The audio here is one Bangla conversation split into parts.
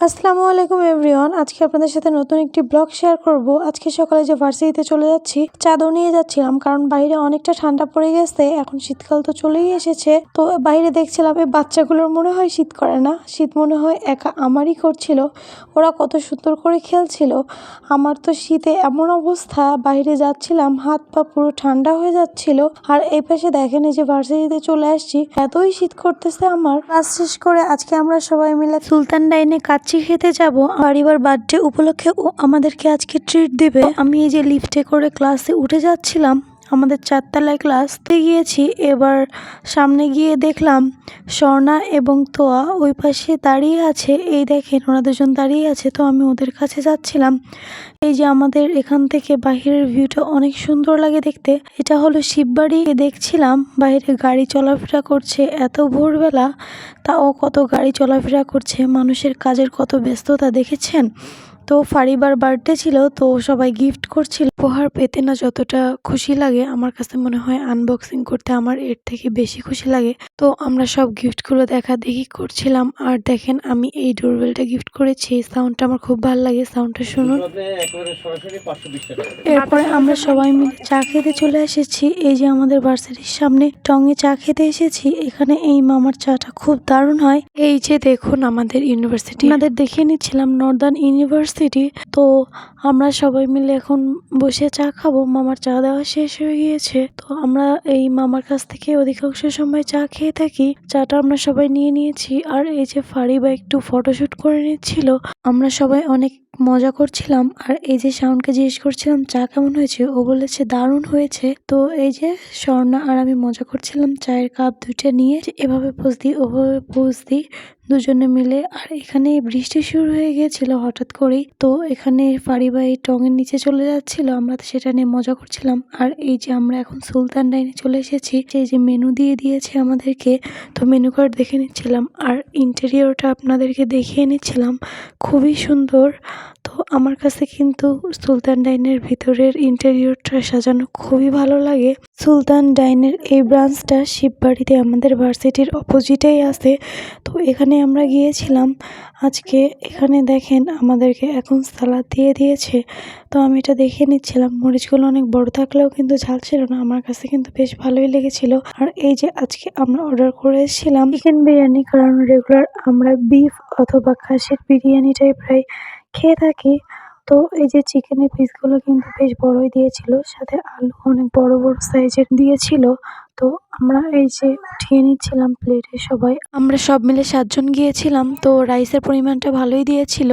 আসসালামু আলাইকুম এভরিওয়ান। আজকে আপনাদের সাথে নতুন একটি ব্লগ শেয়ার করব। আজকে সকালে যে ভার্সিটিতে চলে যাচ্ছি, চাদর নিয়ে যাচ্ছিলাম কারণ বাইরে অনেকটা ঠান্ডা পড়ে গেছে। এখন শীতকাল তো চলেই এসেছে। তো বাইরে দেখছিলাম এই বাচ্চাগুলোর মনে হয় শীত করে না, শীত মনে হয় একা আমারই করছিল। ওরা কত সুন্দর করে খেলছিল। আমার তো শীতে এমন অবস্থা, বাইরে যাচ্ছিলাম হাত পা পুরো ঠান্ডা হয়ে যাচ্ছিল। আর এই পাশে দেখেন এই যে ভার্সিটিতে চলে আসছি, এতই শীত করতেছে। আমার ক্লাস শেষ করে আজকে আমরা সবাই মিলে সুলতান ডাইনে কাচ্চি খেতে যাব। পরিবার বার্থডে উপলক্ষে ও আমাদেরকে আজকে ট্রিট দিবে। আমি এই যে লিফটে করে ক্লাসে উঠে যাচ্ছিলাম, আমাদের 4 তলায় ক্লাসতে গিয়েছি। এবার সামনে গিয়ে দেখলাম স্বর্ণা এবং তোয়া ওই পাশে দাঁড়িয়ে আছে। এই দেখেন ওরা দুজন দাঁড়িয়ে আছে, তো আমি ওদের কাছে যাচ্ছিলাম। এই যে আমাদের এখান থেকে বাহিরের ভিউটা অনেক সুন্দর লাগে দেখতে। এটা হলো শিববাড়ি। দেখছিলাম বাইরে গাড়ি চলাফেরা করছে, এত ভোরবেলা তাও কত গাড়ি চলাফেরা করছে। মানুষের কাজের কত ব্যস্ততা দেখেছেন। তো ফারিবার বার্থডে ছিল, তো সবাই গিফট করছিল। উপহার পেতে না যতটা খুশি লাগে, আমার কাছে মনে হয় আনবক্সিং করতে আমার এর থেকে বেশি খুশি লাগে। তো আমরা সব গিফটগুলো দেখা দেখি করছিলাম। আর দেখেন আমি এই ডোরবেলটা গিফট করেছি। সাউন্ডটা আমার খুব ভালো লাগে, সাউন্ডটা শুনুন। এরপরে আমরা সবাই মিলে চা খেতে চলে এসেছি। এই যে আমাদের ভার্সিটির সামনে টঙে চা খেতে এসেছি। এখানে এই মামার চাটা খুব দারুণ হয়। এই যে দেখুন আমাদের ইউনিভার্সিটি, আমাদের দেখিয়ে নিচ্ছিলাম নর্দার্ন ইউনিভার্সিটি। তো আমরা সবাই মিলে এখন বসে চা খাবো। মামার চা দেওয়া শেষ হয়ে গিয়েছে, তো আমরা এই মামার কাছ থেকে অধিকাংশ সময় চা খেয়ে থাকি। চাটা আমরা সবাই নিয়ে নিয়েছি। আর এই যে ফারিবা একটু ফটোশুট করে নিচ্ছিল, আমরা সবাই অনেক মজা করছিলাম। আর এই যে শাওনকে জিজ্ঞেস করছিলাম চা কেমন হয়েছে, ও বলেছে দারুণ হয়েছে। তো এই যে স্বর্ণা আর আমি মজা করছিলাম চায়ের কাপ দুইটা নিয়ে, এভাবে পোজ দিই ওভাবে পোজ দিই দুজনে মিলে। আর এখানে বৃষ্টি শুরু হয়ে গিয়েছিল হঠাৎ করেই। তো এখানে ফারিবা এই টঙের নিচে চলে যাচ্ছিল, আমরা সেটা নিয়ে মজা করছিলাম। আর এই যে আমরা এখন সুলতান ডাইনে চলে এসেছি। এই যে মেনু দিয়ে দিয়েছে আমাদেরকে, তো মেনু কার্ড দেখে নিচ্ছিলাম আর ইন্টেরিয়রটা আপনাদেরকে দেখিয়ে নিচ্ছিলাম। খুবই সুন্দর। তো আমার কাছে কিন্তু সুলতান ডাইনের ভিতরের ইন্টেরিয়রটা সাজানো খুবই ভালো লাগে। সুলতান ডাইনের এই ব্রাঞ্চটা শিববাড়িতে আমাদের ভার্সিটির অপোজিটেই আছে। তো এখানে আমরা গিয়েছিলাম আজকে। এখানে দেখেন আমাদেরকে এখন সালাদ দিয়ে দিয়েছে। তো আমি এটা দেখে নিচ্ছিলাম, মরিচগুলো অনেক বড় থাকলেও কিন্তু ঝাল ছিল না, আমার কাছে কিন্তু বেশ ভালোই লেগেছিল। আর এই যে আজকে আমরা অর্ডার করেছিলাম চিকেন বিরিয়ানি, কারণ রেগুলার আমরা বিফ অথবা খাসির বিরিয়ানিটাই প্রায় খেয়ে থাকি। তো এই যে চিকেনের পিসগুলো কিন্তু বেশ বড়ই দিয়েছিল, সাথে আলু অনেক বড় বড় সাইজের দিয়েছিল। তো আমরা এই যে উঠিয়ে নিচ্ছিলাম প্লেটে সবাই, আমরা সব মিলে 7 জন গিয়েছিলাম। তো রাইসের পরিমাণটা ভালোই দিয়েছিল।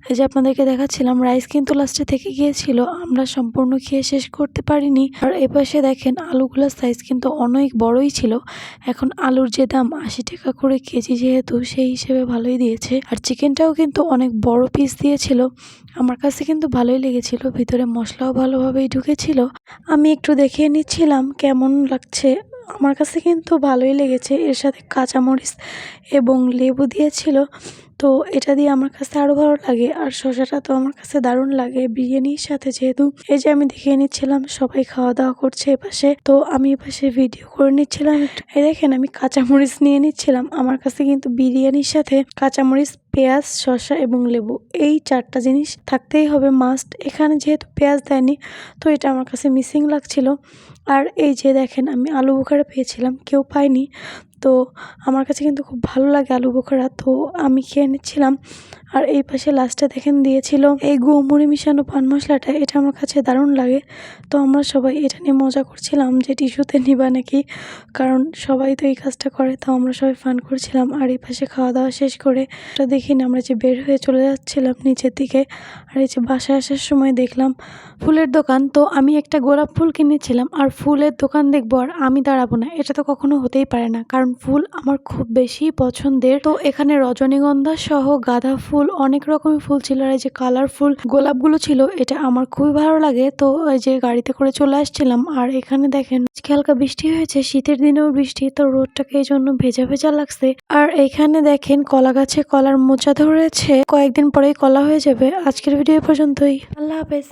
এই যে আপনাদেরকে দেখাচ্ছিলাম, রাইস কিন্তু লাস্টে থেকে গিয়েছিল, আমরা সম্পূর্ণ খেয়ে শেষ করতে পারিনি। আর এপাশে দেখেন আলুগুলোর সাইজ কিন্তু অনেক বড়ই ছিল। এখন আলুর যে দাম 80 টাকা করে কেজি, যেহেতু সেই হিসেবে ভালোই দিয়েছে। আর চিকেনটাও কিন্তু অনেক বড় পিস দিয়েছিল, আমার কাছে কিন্তু ভালোই লেগেছিল। ভিতরে মশলাও ভালোভাবেই ঢুকেছিল। আমি একটু দেখিয়ে নিচ্ছিলাম কেমন লাগছে। আমার কাছে কিন্তু ভালোই লেগেছে। এর সাথে কাঁচামরিচ এবং লেবু দিয়েছিল, তো এটা দিয়ে আমার কাছে আরও ভালো লাগে। আর শসাটা তো আমার কাছে দারুণ লাগে বিরিয়ানির সাথে। যেহেতু এই যে আমি দেখিয়ে নিচ্ছিলাম সবাই খাওয়া দাওয়া করছে এপাশে, তো আমি এপাশে ভিডিও করে নিচ্ছিলাম। এই দেখেন আমি কাঁচামরিচ নিয়ে নিচ্ছিলাম। আমার কাছে কিন্তু বিরিয়ানির সাথে কাঁচামরিচ, পেঁয়াজ, শসা এবং লেবু এই 4টা জিনিস থাকতেই হবে মাস্ট। এখানে যেহেতু পেঁয়াজ দেয়নি, তো এটা আমার কাছে মিসিং লাগছিল। আর এই যে দেখেন আমি আলু বোখারা পেয়েছিলাম, কেউ পায়নি। তো আমার কাছে কিন্তু খুব ভালো লাগে আলু বোখারা, তো আমি খেয়ে নিচ্ছিলাম। আর এই পাশে লাস্টে দেখেন দিয়েছিল এই গোমরি মিশানো পান মশলাটা, এটা আমার কাছে দারুণ লাগে। তো আমরা সবাই এটা নিয়ে মজা করছিলাম যে টিস্যুতে নিবা নাকি, কারণ সবাই তো এই কাজটা করে। তো আমরা সবাই ফান করছিলাম। আর এই পাশে খাওয়া দাওয়া শেষ করে এটা দেখিনি আমরা যে বের হয়ে চলে যাচ্ছিলাম নিচের দিকে। আর এই যে বাসায় আসার সময় দেখলাম ফুলের দোকান, তো আমি একটা গোলাপ ফুল কিনেছিলাম। আর ফুলের দোকান দেখবো আর আমি দাঁড়াবো না, এটা তো কখনো হতেই পারে না, কারণ ফুল আমার খুব বেশি পছন্দের। তো এখানে রজনীগন্ধা সহ গাঁদা ফুল, অনেক রকমের ফুল ছিল। আর এই যে কালারফুল গোলাপগুলো ছিল, এটা আমার খুবই ভালো লাগে। তো এই যে গাড়িতে করে চলে আসছিলাম। আর এখানে দেখেন আজকে হালকা বৃষ্টি হয়েছে, শীতের দিনেও বৃষ্টি, তো রোদটাকে এই জন্য ভেজা ভেজা লাগছে। আর এখানে দেখেন কলা গাছে কলার মোচা ধরেছে, কয়েকদিন পরেই কলা হয়ে যাবে। আজকের ভিডিও পর্যন্তই, আল্লাহ হাফেজ।